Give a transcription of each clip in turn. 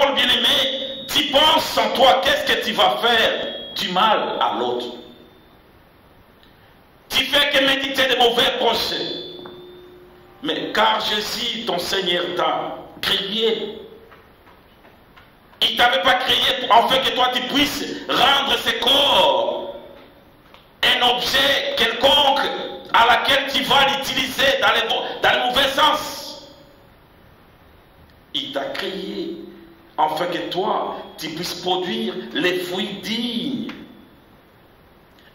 paroles, bien-aimé, tu penses en toi, qu'est-ce que tu vas faire du mal à l'autre. Tu fais que méditer de mauvais projets. Mais car Jésus, ton Seigneur, t'a créé. Il ne t'avait pas créé afin que toi tu puisses rendre ce corps un objet quelconque à laquelle tu vas l'utiliser dans le mauvais sens. Il t'a créé afin que toi tu puisses produire les fruits dignes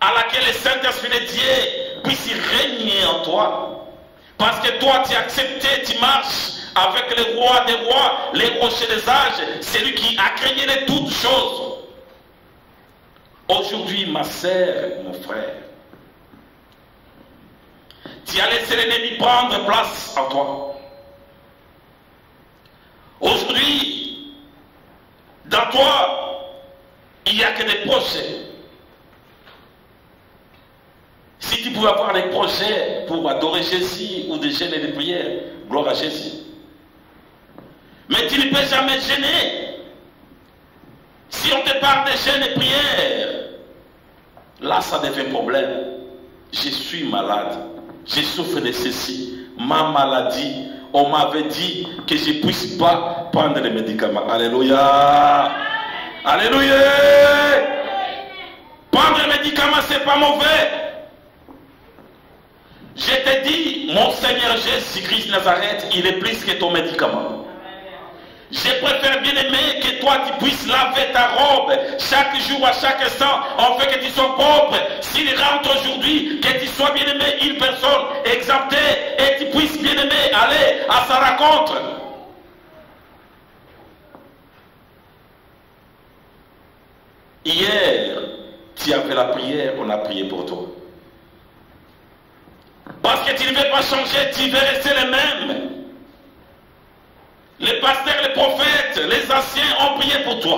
à laquelle le Saint-Esprit de Dieu puisse régner en toi. Parce que toi, tu as accepté, tu marches avec le roi des rois, les rochers des âges, celui qui a créé de toutes choses. Aujourd'hui, ma sœur, mon frère, tu as laissé l'ennemi prendre place en toi. Aujourd'hui, dans toi, il n'y a que des projets. Si tu pouvais avoir des projets pour adorer Jésus ou des jeûnes et des prières, gloire à Jésus. Mais tu ne peux jamais gêner. Si on te parle de jeûnes et prières, là ça devient problème. Je suis malade, je souffre de ceci, ma maladie. On m'avait dit que je ne puisse pas prendre les médicaments. Alléluia. Alléluia. Prendre les médicaments, c'est pas mauvais. Je te dis, mon Seigneur Jésus-Christ Nazareth, il est plus que ton médicament. Je préfère bien aimer que toi tu puisses laver ta robe chaque jour, à chaque instant, afin que tu sois propre. S'il rentre aujourd'hui, que tu sois bien aimé une personne exemptée et tu puisses bien aimer aller à sa rencontre. Hier, tu as fait la prière, on a prié pour toi. Parce que tu ne veux pas changer, tu veux rester le même. Les pasteurs, les prophètes, les anciens ont prié pour toi.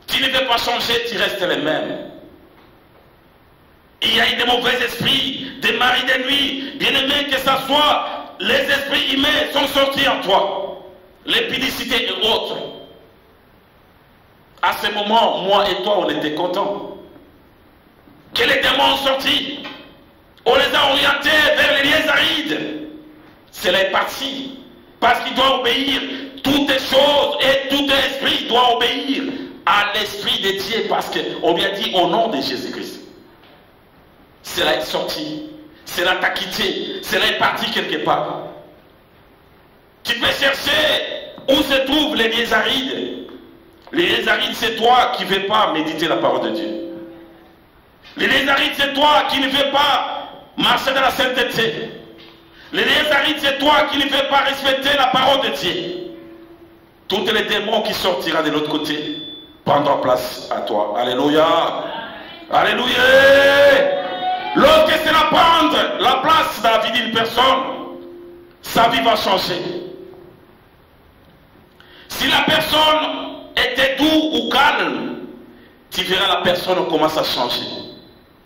Tu ne veux pas changer, tu restes le même. Il y a eu des mauvais esprits, des maris de nuit, bien aimé que ce soit, les esprits humains sont sortis en toi. L'épidicité et autres. À ce moment, moi et toi, on était contents. Que les démons sont sortis. On les a orientés vers les liens arides. Cela est parti. Parce qu'il doit obéir. Toutes les choses et tout esprit doit obéir à l'Esprit de Dieu. Parce qu'on lui a dit au nom de Jésus-Christ. Cela est sorti. Cela t'a quitté. Cela est parti quelque part. Tu peux chercher où se trouvent les liens arides. Les liens arides, c'est toi qui ne veux pas méditer la parole de Dieu. Les liens arides, c'est toi qui ne veux pas marcher dans la sainteté. Les liens arides, c'est toi qui ne veux pas respecter la parole de Dieu. Tous les démons qui sortiront de l'autre côté prendront place à toi. Alléluia. Alléluia. Lorsque cela prend la place dans la vie d'une personne, sa vie va changer. Si la personne était doux ou calme, tu verras la personne commence à changer.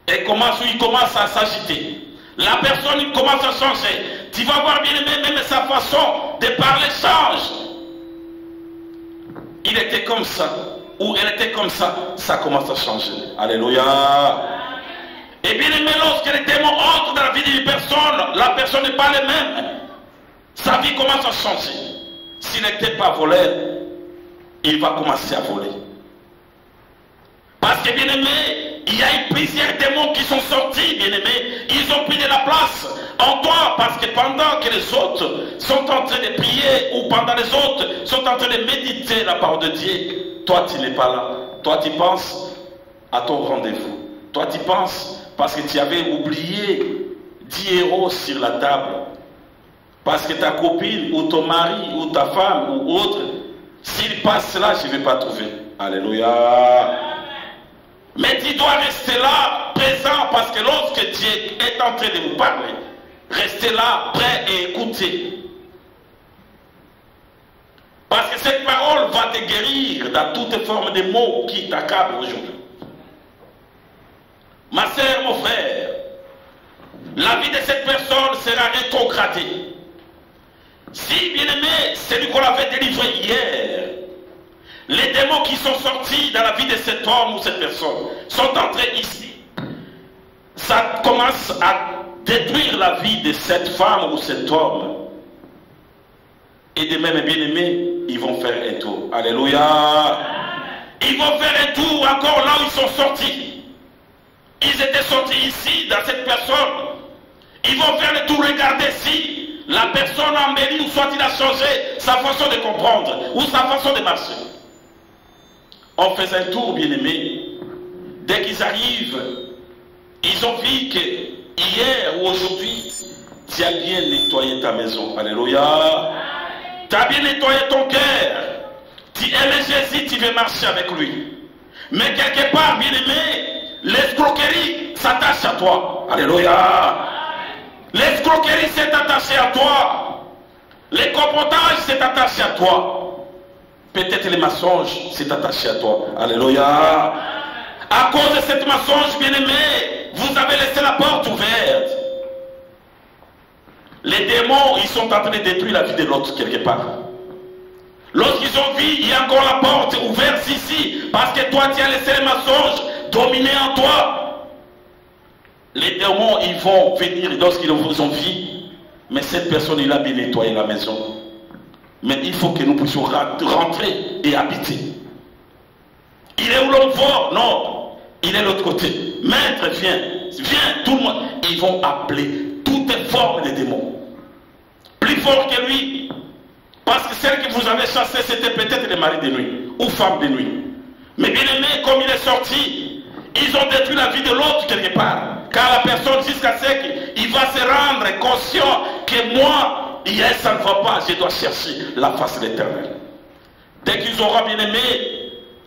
Et il commence à s'agiter. La personne il commence à changer. Tu vas voir bien aimé, même sa façon de parler change. Il était comme ça, ou elle était comme ça, ça commence à changer. Alléluia. Et bien aimé, lorsque les démons entrent dans la vie d'une personne, la personne n'est pas la même. Sa vie commence à changer. S'il n'était pas voleur, il va commencer à voler. Parce que bien aimé, il y a eu plusieurs démons qui sont sortis, bien aimé. Ils ont pris de la place en toi. Parce que pendant que les autres sont en train de prier, ou pendant les autres sont en train de méditer la parole de Dieu, toi tu n'es pas là. Toi tu penses à ton rendez-vous. Toi tu penses parce que tu avais oublié 10 € sur la table. Parce que ta copine, ou ton mari, ou ta femme, ou autre, s'il passe là, je ne vais pas trouver. Alléluia. Mais tu dois rester là, présent, parce que lorsque Dieu est en train de vous parler, restez là, prêt et écoutez. Parce que cette parole va te guérir dans toutes formes de maux qui t'accablent aujourd'hui. Ma sœur, mon frère, la vie de cette personne sera rétrogradée. Si, bien-aimé, celui qu'on avait délivré hier, les démons qui sont sortis dans la vie de cet homme ou cette personne sont entrés ici, ça commence à détruire la vie de cette femme ou cet homme. Et de même, bien-aimés, ils vont faire un tour. Alléluia. Ils vont faire un tour encore là où ils sont sortis. Ils étaient sortis ici, dans cette personne. Ils vont faire le tour, regarder si la personne a embelli ou soit il a changé sa façon de comprendre ou sa façon de marcher. On fait un tour, bien-aimés. Dès qu'ils arrivent, ils ont vu que hier ou aujourd'hui, tu as bien nettoyé ta maison. Alléluia. Tu as bien nettoyé ton cœur. Tu aimes Jésus, tu veux marcher avec lui. Mais quelque part, bien-aimé, l'escroquerie s'attache à toi. Alléluia. L'escroquerie s'est attachée à toi. Les comportages s'est attaché à toi. Peut-être les mensonges s'est attaché à toi. Alléluia. À cause de cette mensonge, bien-aimé, vous avez laissé la porte ouverte. Les démons, ils sont en train de détruire la vie de l'autre quelque part. Lorsqu'ils ont vu, il y a encore la porte ouverte ici, parce que toi, tu as laissé les mensonges dominer en toi. Les démons, ils vont venir lorsqu'ils vous ont vu, mais cette personne, il a bien nettoyé la maison. Mais il faut que nous puissions rentrer et habiter. Il est où l'homme fort? Non, il est de l'autre côté. Maître, viens, viens, tout le monde. Ils vont appeler toutes les formes des démons. Plus fort que lui. Parce que celle que vous avez chassée, c'était peut-être les maris de nuit ou femmes de nuit. Mais bien aimé, comme il est sorti, ils ont détruit la vie de l'autre quelque part. Car la personne, jusqu'à ce qu'il va se rendre conscient que moi, hier, ça ne va pas, je dois chercher la face de l'Éternel. Dès qu'ils auront bien aimé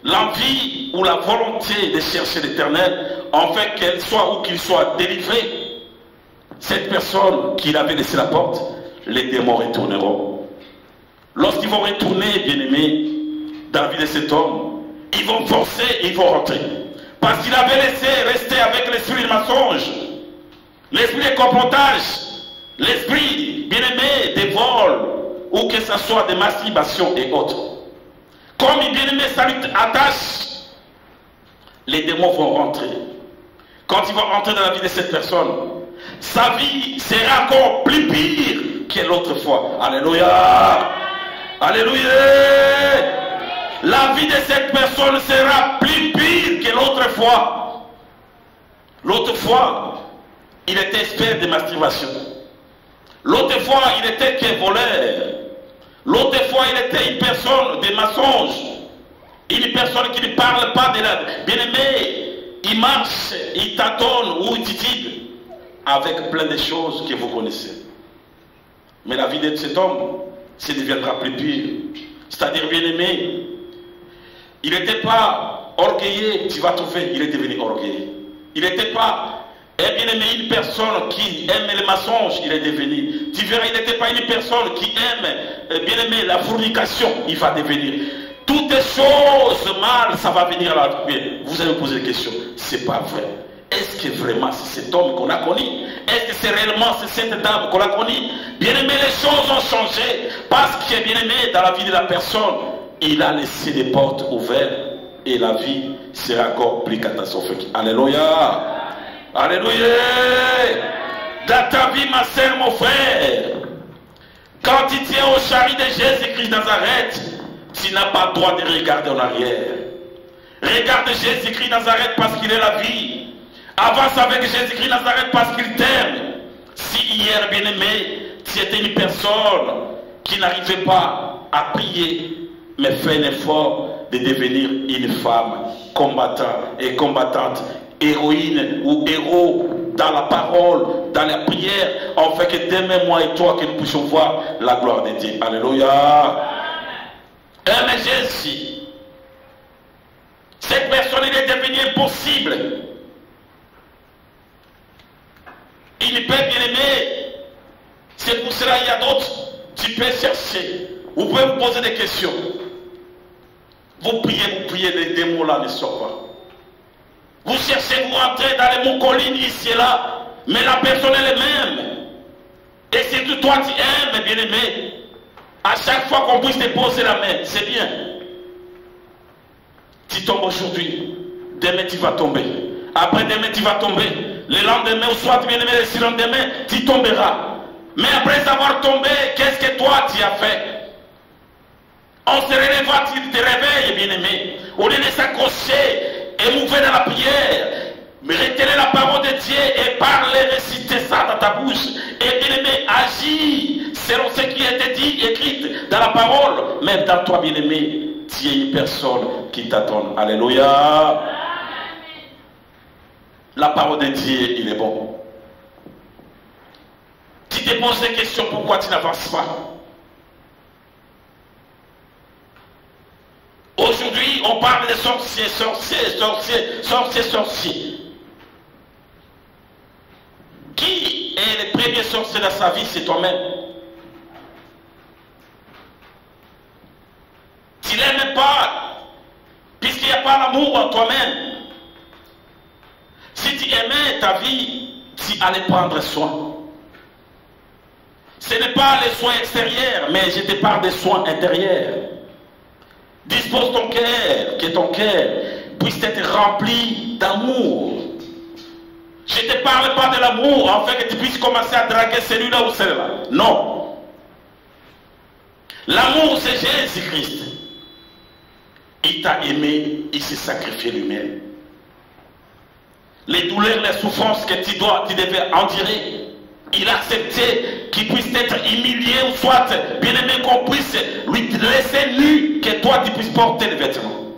l'envie ou la volonté de chercher l'Éternel, en fait qu'elle soit ou qu'il soit délivré, cette personne qui avait laissé la porte, les démons retourneront. Lorsqu'ils vont retourner, bien-aimés, dans la vie de cet homme, ils vont forcer et ils vont rentrer. Parce qu'il avait laissé rester avec l'esprit de mensonge, l'esprit de comportage, l'esprit, bien-aimé, des vols, ou que ce soit des masturbations et autres. Comme bien-aimé, ça lui attache, les démons vont rentrer. Quand ils vont rentrer dans la vie de cette personne, sa vie sera encore plus pire que l'autre fois. Alléluia. Alléluia. La vie de cette personne sera plus pire que l'autre fois. L'autre fois, il était expert de masturbation. L'autre fois, il était que voleur. L'autre fois, il était une personne de mensonge. Une personne qui ne parle pas de la... Bien-aimé, il marche, il tâtonne ou il titube avec plein de choses que vous connaissez. Mais la vie de cet homme, ça deviendra plus pire. C'est-à-dire, bien-aimé, il n'était pas orgueilleux, tu vas trouver, il est devenu orgueilleux. Il n'était pas, bien-aimé, une personne qui aime les mensonges, il est devenu. Tu verras, il n'était pas une personne qui aime, bien-aimé, la fornication, il va devenir. Toutes les choses mal, ça va venir à la vie. Vous allez me poser des questions. C'est pas vrai. Est-ce que vraiment c'est cet homme qu'on a connu? Est-ce que c'est réellement cette dame qu'on a connue? Bien-aimé, les choses ont changé. Parce que, bien-aimé, dans la vie de la personne, il a laissé les portes ouvertes et la vie sera encore plus catastrophique. Alléluia. Alléluia. Dans ta vie, ma soeur, mon frère, quand tu tiens au chariot de Jésus-Christ Nazareth, tu n'as pas le droit de regarder en arrière. Regarde Jésus-Christ Nazareth parce qu'il est la vie. Avance avec Jésus-Christ Nazareth parce qu'il t'aime. Si hier, bien-aimé, tu étais une personne qui n'arrivait pas à prier, mais fais un effort de devenir une femme combattante et combattante, héroïne ou héros dans la parole, dans la prière, en fait que demain, moi et toi, que nous puissions voir la gloire de Dieu. Alléluia. Mais Jésus, cette personne, il est devenu impossible. Il peut bien aimer. C'est pour cela qu'il y a d'autres. Tu peux chercher. Vous pouvez vous poser des questions. Vous priez, les démons là ne sortent pas. Vous cherchez, vous rentrez dans les monts collines ici et là, mais la personne elle est même. Et si toi tu aimes, bien aimé, À chaque fois qu'on puisse déposer la main, c'est bien. Tu tombes aujourd'hui, demain tu vas tomber. Après demain tu vas tomber. Le lendemain ou soit bien aimé, le surlendemain, tu tomberas. Mais après avoir tombé, qu'est-ce que toi tu as fait? On se relève, tu te réveilles, bien aimé. Au lieu de s'accrocher et mouver dans la prière, mais retenez la parole de Dieu et parlez, récitez ça dans ta bouche. Et bien aimé, agis selon ce qui a été dit, écrit dans la parole. Même dans toi, bien aimé, tu es une personne qui t'attend. Alléluia. La parole de Dieu, il est bon. Tu te poses des questions, pourquoi tu n'avances pas? Aujourd'hui, on parle de sorciers, sorciers. Qui est le premier sorcier dans sa vie? C'est toi-même. Tu n'aimes pas, puisqu'il n'y a pas l'amour en toi-même. Si tu aimais ta vie, tu allais prendre soin. Ce n'est pas les soins extérieurs, mais je te parle des soins intérieurs. Dispose ton cœur, que ton cœur puisse être rempli d'amour. Je ne te parle pas de l'amour, en fait que tu puisses commencer à draguer celui-là ou celle-là. Non. L'amour, c'est Jésus-Christ. Il t'a aimé, il s'est sacrifié lui-même. Les douleurs, les souffrances que tu devais endurer, il a accepté qu'il puisse être humilié ou soit bien aimé qu'on puisse lui laisser nu, que toi tu puisses porter les vêtements.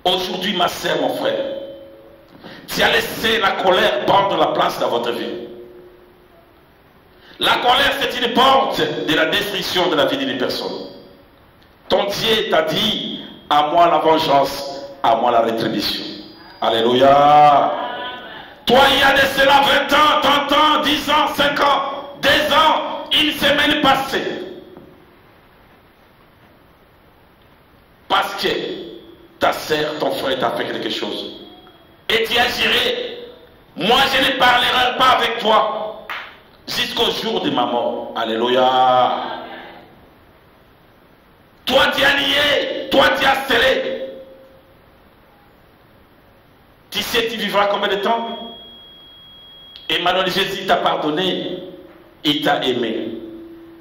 Aujourd'hui, ma sœur, mon frère, tu as laissé la colère prendre la place dans votre vie. La colère, c'est une porte de la destruction de la vie d'une personne. Ton Dieu t'a dit, à moi la vengeance, à moi la rétribution. Alléluia. Toi, il y a de cela 20 ans, 30 ans, 10 ans, 5 ans, 2 ans, une semaine passée. Parce que ta sœur, ton frère t'a fait quelque chose. Et tu as géré. Moi, je ne parlerai pas avec toi jusqu'au jour de ma mort. Alléluia. Toi, tu as nié. Toi, tu as scellé. Tu sais, tu vivras combien de temps? Emmanuel, Jésus t'a pardonné, il t'a aimé.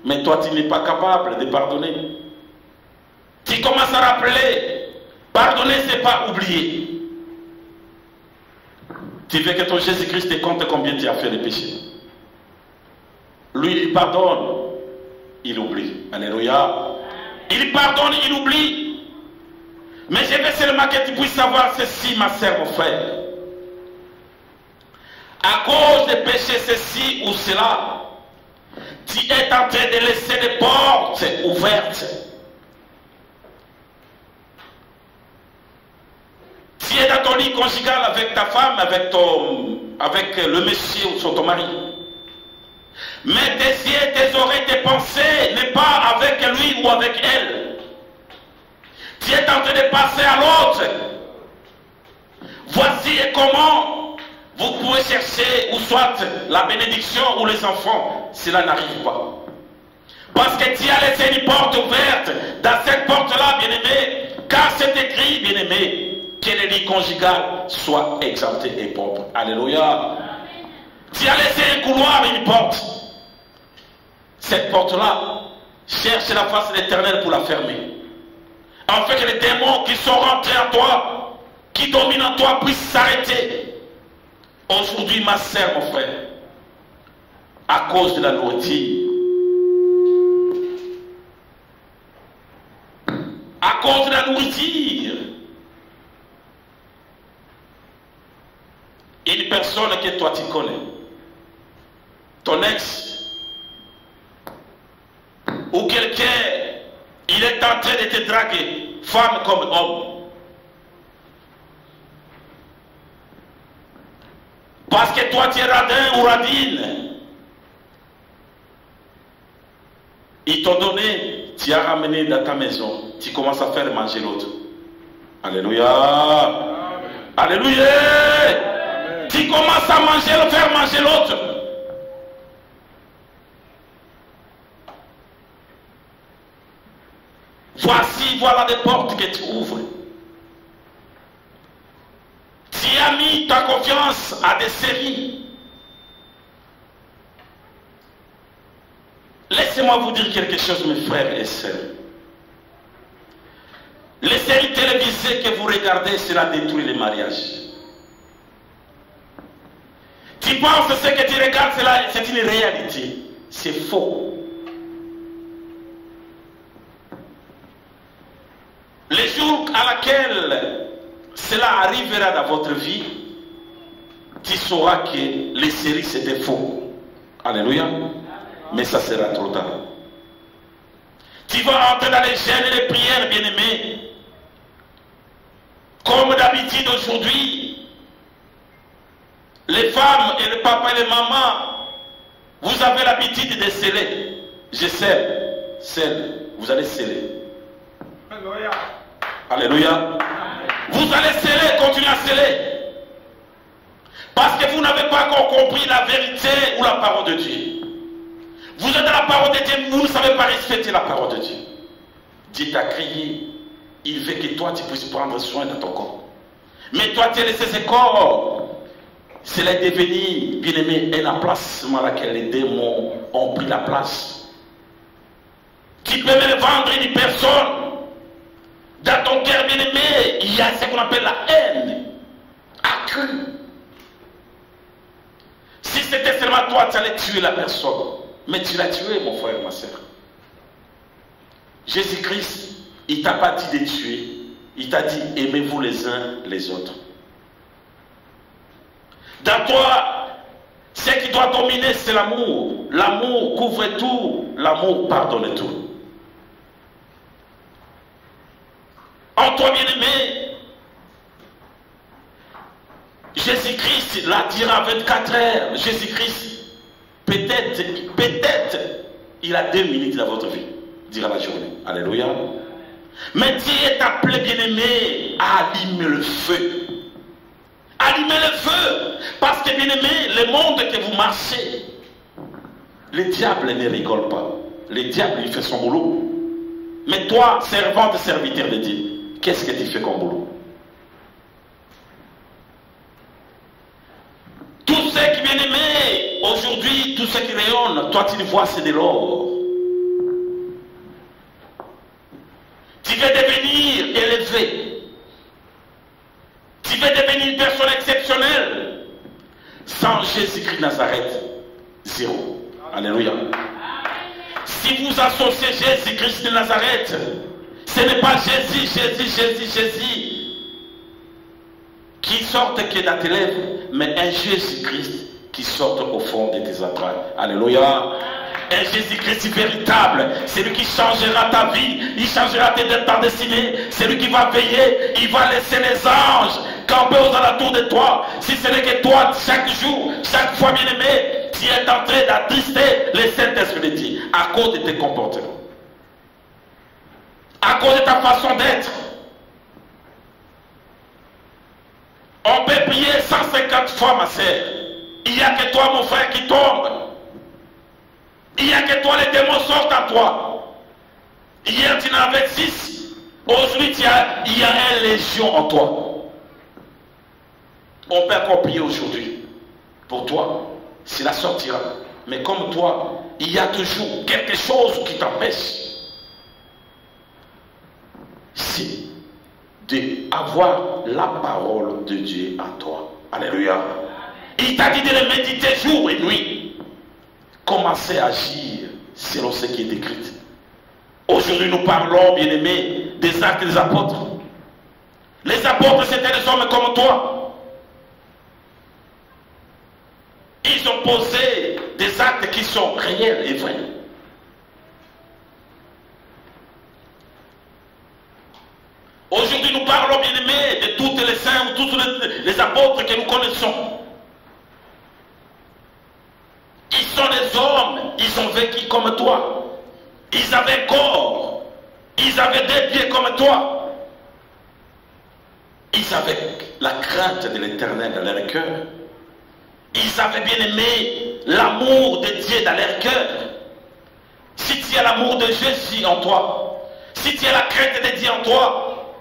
Mais toi, tu n'es pas capable de pardonner. Tu commences à rappeler, pardonner, c'est pas oublier. Tu veux que ton Jésus-Christ te compte combien tu as fait de péchés. Lui, il pardonne, il oublie. Alléluia. Il pardonne, il oublie. Mais je veux seulement que tu puisses savoir ceci, ma sœur, mon frère. À cause de péchés ceci ou cela, tu es en train de laisser des portes ouvertes. Tu es dans ton lit conjugal avec ta femme, avec le monsieur ou ton mari. Mais tes yeux, tes oreilles, tes pensées n'est pas avec lui ou avec elle. Tu es en train de passer à l'autre. Voici comment vous pouvez chercher ou soit la bénédiction ou les enfants. Cela n'arrive pas. Parce que tu as laissé une porte ouverte. Dans cette porte-là, bien-aimé, car c'est écrit, bien-aimé, que le lit conjugal soit exempté et propre. Alléluia. Tu as laissé un couloir, une porte. Cette porte-là, cherche la face de l'Éternel pour la fermer. En fait que les démons qui sont rentrés en toi, qui dominent en toi, puissent s'arrêter. Aujourd'hui, ma sœur, mon frère, à cause de la nourriture, à cause de la nourriture, une personne que toi tu connais, ton ex, ou quelqu'un, il est en train de te draguer, femme comme homme. Parce que toi tu es radin ou radine. Ils t'ont donné, tu as ramené dans ta maison, tu commences à faire manger l'autre. Alléluia. Amen. Alléluia. Amen. Tu commences à manger, faire manger l'autre. Voici, voilà des portes que tu ouvres. Tu as mis ta confiance à des séries. Laissez-moi vous dire quelque chose, mes frères et sœurs. Les séries télévisées que vous regardez, cela détruit les mariages. Tu penses que ce que tu regardes, c'est une réalité. C'est faux. Les jours à laquelle cela arrivera dans votre vie, tu sauras que les séries c'était faux. Alléluia. Mais ça sera trop tard. Tu vas entrer dans les jeûnes et les prières, bien-aimés. Comme d'habitude aujourd'hui, les femmes et les papas et les mamans, vous avez l'habitude de sceller. Je scelle. Vous allez sceller. Alléluia. Alléluia. Vous allez sceller, continuez à sceller. Parce que vous n'avez pas encore compris la vérité ou la parole de Dieu. Vous êtes dans la parole de Dieu, vous ne savez pas respecter la parole de Dieu. Dieu t'a crié. Il veut que toi tu puisses prendre soin de ton corps. Mais toi tu as laissé ce corps. Cela est devenu, bien aimé, un emplacement à laquelle les démons ont pris la place. Tu peux même vendre une personne. Dans ton cœur, bien aimé, il y a ce qu'on appelle la haine accrue. Si c'était seulement toi, tu allais tuer la personne. Mais tu l'as tué, mon frère, ma soeur. Jésus-Christ, il ne t'a pas dit de tuer. Il t'a dit, aimez-vous les uns les autres. Dans toi, ce qui doit dominer, c'est l'amour. L'amour couvre tout. L'amour pardonne tout. En toi, bien-aimé, Jésus-Christ l'a dit à 24 heures. Jésus-Christ, peut-être, il a 2 minutes dans votre vie, dira la journée. Alléluia. Mais Dieu est appelé, bien-aimé, à allumer le feu. Allumer le feu. Parce que, bien-aimé, le monde que vous marchez, le diable ne rigole pas. Le diable, il fait son boulot. Mais toi, servante, serviteur de Dieu, qu'est-ce que tu fais comme boulot? Tout ce qui est bien aimé, aujourd'hui, tout ce qui rayonne, toi tu le vois, c'est de l'or. Tu veux devenir élevé. Tu veux devenir une personne exceptionnelle. Sans Jésus-Christ de Nazareth, zéro. Alléluia. Si vous associez Jésus-Christ de Nazareth, ce n'est pas Jésus qui sorte que dans tes lèvres, mais un Jésus-Christ qui sorte au fond de tes entrailles. Alléluia. Un Jésus-Christ véritable, c'est lui qui changera ta vie, il changera ta destinée, c'est lui qui va veiller, il va laisser les anges camper aux alentours de toi. Si ce n'est que toi, chaque jour, chaque fois, bien aimé, tu es en train d'attrister les Saint-Esprit de Dieu à cause de tes comportements, à cause de ta façon d'être. On peut prier 150 fois, ma sœur. Il n'y a que toi, mon frère, qui tombe. Il n'y a que toi, les démons sortent à toi. Hier, tu en avais 6. Aujourd'hui, il y a une légion en toi. On peut encore prier aujourd'hui. Pour toi, cela sortira. Mais comme toi, il y a toujours quelque chose qui t'empêche. C'est d'avoir la parole de Dieu en toi. Alléluia. Il t'a dit de le méditer jour et nuit. Commencez à agir selon ce qui est écrit. Aujourd'hui, nous parlons, bien-aimés, des actes des apôtres. Les apôtres, c'était des hommes comme toi. Ils ont posé des actes qui sont réels et vrais. Aujourd'hui, nous parlons, bien-aimés, de tous les saints, tous les apôtres que nous connaissons. Ils sont des hommes, ils ont vécu comme toi. Ils avaient corps, ils avaient des pieds comme toi. Ils avaient la crainte de l'Éternel dans leur cœur. Ils avaient bien aimé l'amour de Dieu dans leur cœur. Si tu as l'amour de Jésus en toi, si tu as la crainte de Dieu en toi,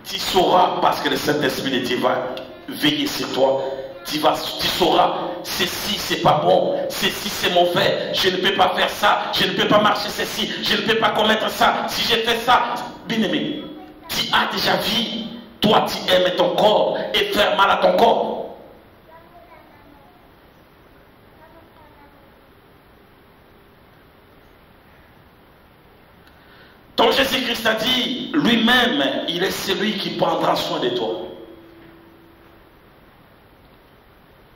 tu sauras, parce que le Saint-Esprit de Dieu va veiller sur toi. Tu sauras, ceci c'est pas bon, ceci c'est mauvais, je ne peux pas faire ça, je ne peux pas marcher ceci, je ne peux pas commettre ça, si j'ai fait ça, bien aimé, tu as déjà vu, toi tu aimes ton corps et faire mal à ton corps. Donc Jésus-Christ a dit, lui-même, il est celui qui prendra soin de toi.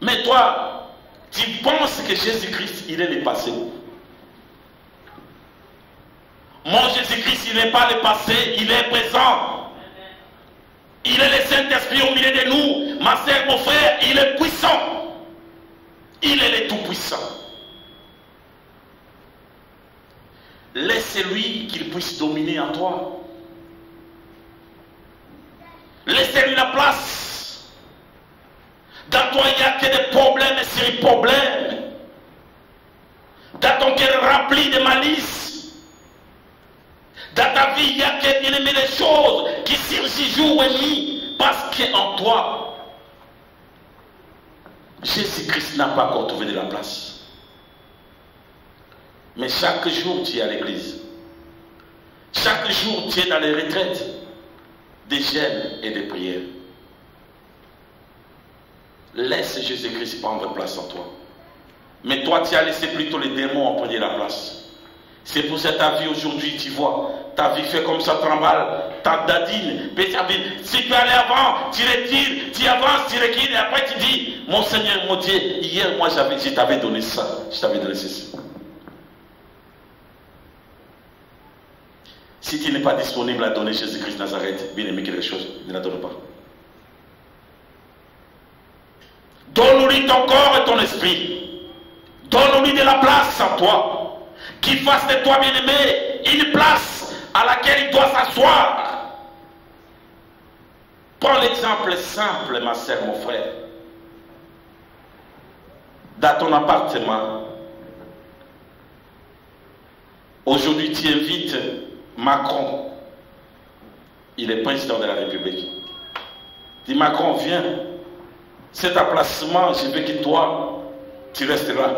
Mais toi, tu penses que Jésus-Christ, il est le passé. Mon Jésus-Christ, il n'est pas le passé, il est présent. Il est le Saint-Esprit au milieu de nous. Ma sœur, mon frère, il est puissant. Il est le tout-puissant. Laisse-lui qu'il puisse dominer en toi. Laissez-lui la place. Dans toi, il n'y a que des problèmes et sur des problèmes. Dans ton cœur rempli de malice. Dans ta vie, il n'y a que bien aimé des choses qui surgissent jour et nuit. Parce qu'en toi, Jésus-Christ n'a pas encore trouvé de la place. Mais chaque jour, tu es à l'église. Chaque jour, tu es dans les retraites, des jeûnes et des prières. Laisse Jésus-Christ prendre place en toi. Mais toi, tu as laissé plutôt les démons prendre la place. C'est pour ça que ta vie aujourd'hui, tu vois, ta vie fait comme ça, tremble, ta dadine, si tu peux aller avant, tu retires, tu avances, tu recules, et après tu dis, mon Seigneur, mon Dieu, hier, moi, je t'avais donné ça, je t'avais donné ceci. Si tu n'es pas disponible à donner Jésus-Christ Nazareth, bien aimé quelque chose, ne la donne pas. Donne-lui ton corps et ton esprit. Donne-lui de la place en toi. Qu'il fasse de toi, bien aimé, une place à laquelle il doit s'asseoir. Prends l'exemple simple, ma soeur, mon frère. Dans ton appartement, aujourd'hui tu invites Macron. Il est président de la République. Dis Macron, viens. Cet emplacement, je veux que toi, tu restes là.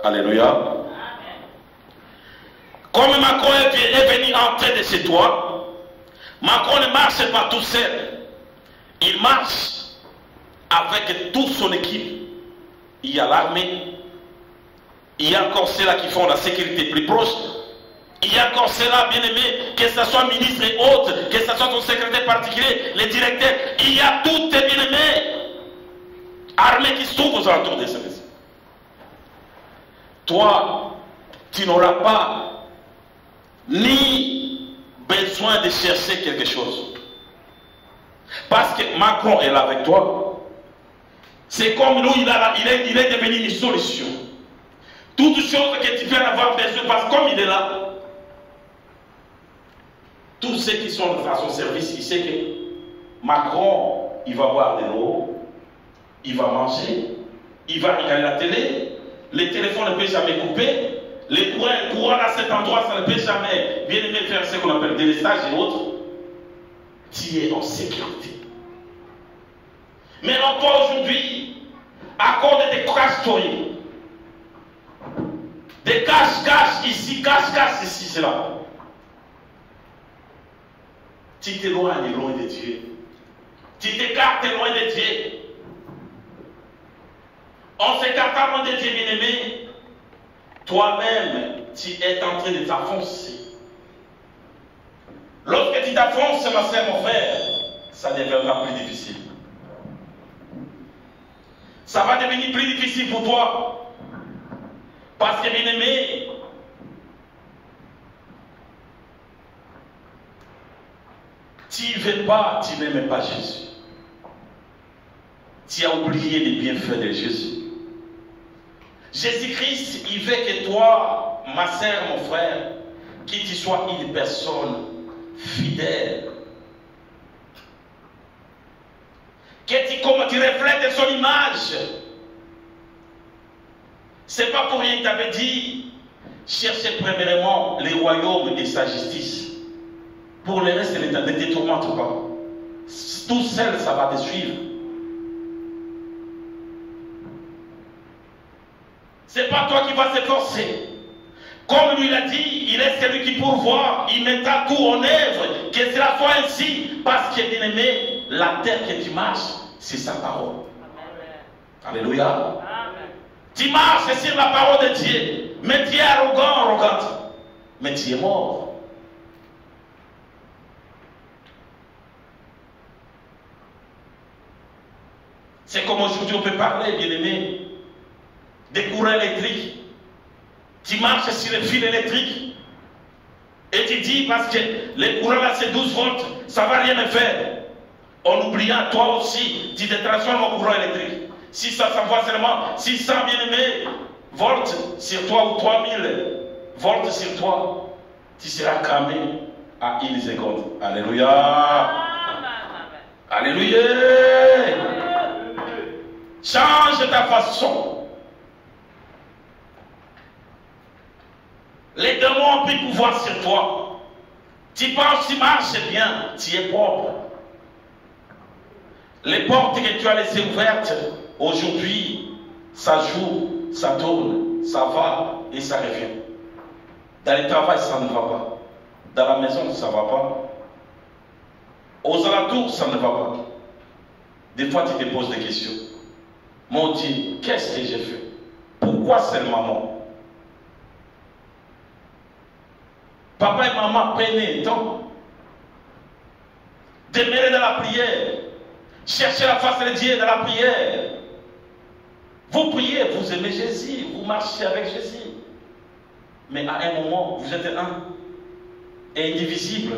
Alléluia. Comme Macron est venu entrer de chez toi, Macron ne marche pas tout seul. Il marche avec toute son équipe. Il y a l'armée. Il y a encore ceux-là qui font la sécurité plus proche. Il y a encore ceux-là, bien aimé, que ce soit ministre et autres, que ce soit ton secrétaire particulier, les directeurs. Il y a toutes tes bien-aimés armées qui se trouvent aux alentours de cette maison. Toi, tu n'auras pas ni besoin de chercher quelque chose. Parce que Macron est là avec toi. C'est comme nous, il est devenu une solution. Toutes choses que tu peux avoir besoin, parce que comme il est là, tous ceux qui sont à son service, il sait que Macron, il va boire de l'eau, il va manger, il va regarder la télé, les téléphones ne peuvent jamais couper, les courants à cet endroit, ça ne peut jamais bien aimé faire ce qu'on appelle des délestage et autres. Tu es en sécurité. Mais encore aujourd'hui, à cause de tes cache-tories, des cache-cache ici, cache-cache ici, c'est là. Tu t'éloignes loin de Dieu. Tu t'écartes loin de Dieu. En s'écartant loin de Dieu, bien-aimé, toi-même, tu es en train de t'enfoncer. Lorsque tu t'enfonces, ma soeur, mon frère, ça deviendra plus difficile. Ça va devenir plus difficile pour toi. Parce que, bien-aimé, tu ne veux pas, tu n'aimes pas Jésus. Tu as oublié les bienfaits de Jésus. Jésus-Christ, il veut que toi, ma soeur, mon frère, que tu sois une personne fidèle. Que tu reflètes son image. C'est pas pour rien qu'il t'avait dit Cherchez premièrement les royaumes et sa justice. Pour le reste, ne te tourmente pas. Tout seul, ça va te suivre. C'est pas toi qui vas s'efforcer. Comme lui l'a dit, il est celui qui pourvoit, il mettra tout en œuvre, que cela soit ainsi, parce qu'il est bien aimé, la terre que tu marches, c'est sa parole. Amen. Alléluia. Amen. Tu marches sur la parole de Dieu, mais tu es arrogante, mais tu es mort. C'est comme aujourd'hui on peut parler, bien aimé, des courants électriques. Tu marches sur les fils électriques et tu dis parce que les courants là c'est 12 volts, ça ne va rien faire. En oubliant toi aussi, tu te transformes en courant électrique. Si ça s'envoie seulement 600 bien-aimés volts sur toi ou 3000 volts sur toi, tu seras cramé à 1 seconde. Alléluia. Alléluia. Change ta façon. Les démons ont pris pouvoir sur toi. Tu penses, tu marches bien, tu es propre. Les portes que tu as laissées ouvertes, aujourd'hui, ça joue, ça tourne, ça va et ça revient. Dans le travail, ça ne va pas. Dans la maison, ça ne va pas. Aux alentours, ça ne va pas. Des fois, tu te poses des questions. Mon Dieu, qu'est-ce que j'ai fait? Pourquoi seulement moi? Papa et maman prenaient le temps. Demeurer dans la prière. Chercher la face de Dieu dans la prière. Vous priez, vous aimez Jésus, vous marchez avec Jésus. Mais à un moment, vous êtes un et indivisible.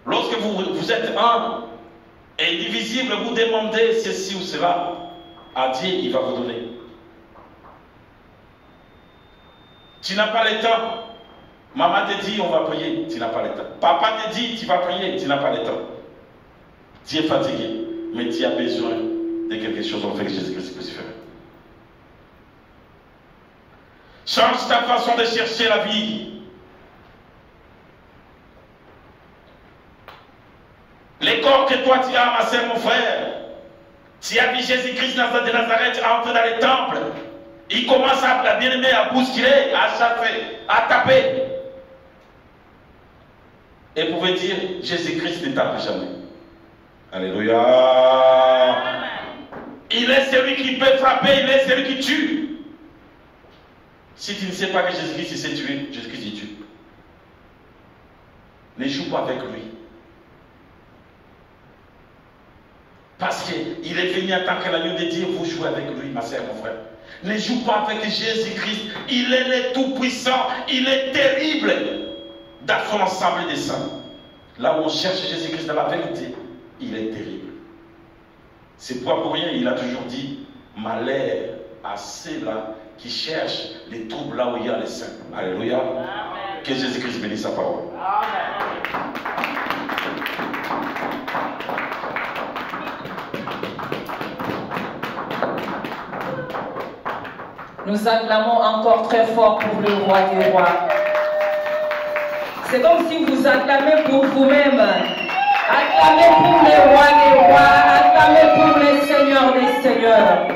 Lorsque vous êtes un et indivisible, vous demandez ceci ou cela à Dieu, il va vous donner. Tu n'as pas le temps. Maman te dit, on va prier, tu n'as pas le temps. Papa te dit, tu vas prier, tu n'as pas le temps. Tu es fatigué, mais tu as besoin de quelque chose en fait que Jésus-Christ puisse faire. Change ta façon de chercher la vie. Les corps que toi tu as, ma soeur, mon frère, tu as vu Jésus-Christ de Nazareth entrer dans les temples. Il commence à bien aimer, à bousculer, à chasser, à taper. Et vous pouvez dire, Jésus-Christ ne tape jamais. Alléluia. Amen. Il est celui qui peut frapper, il est celui qui tue. Si tu ne sais pas que Jésus-Christ sait tuer, Jésus-Christ il tue. Ne joue pas avec lui. Parce qu'il est venu en tant que l'agneau de Dieu, vous jouez avec lui, ma soeur, mon frère. Ne joue pas avec Jésus-Christ. Il est le Tout-Puissant. Il est terrible dans son ensemble des saints. Là où on cherche Jésus-Christ dans la vérité, il est terrible. C'est pas pour rien, il a toujours dit malheur à ceux-là qui cherchent les troubles là où il y a les saints. Alléluia. Amen. Que Jésus-Christ bénisse sa parole. Amen. Nous acclamons encore très fort pour le roi des rois. C'est comme si vous acclamez pour vous-même. Acclamez pour le roi des rois. Acclamez pour les seigneurs des seigneurs.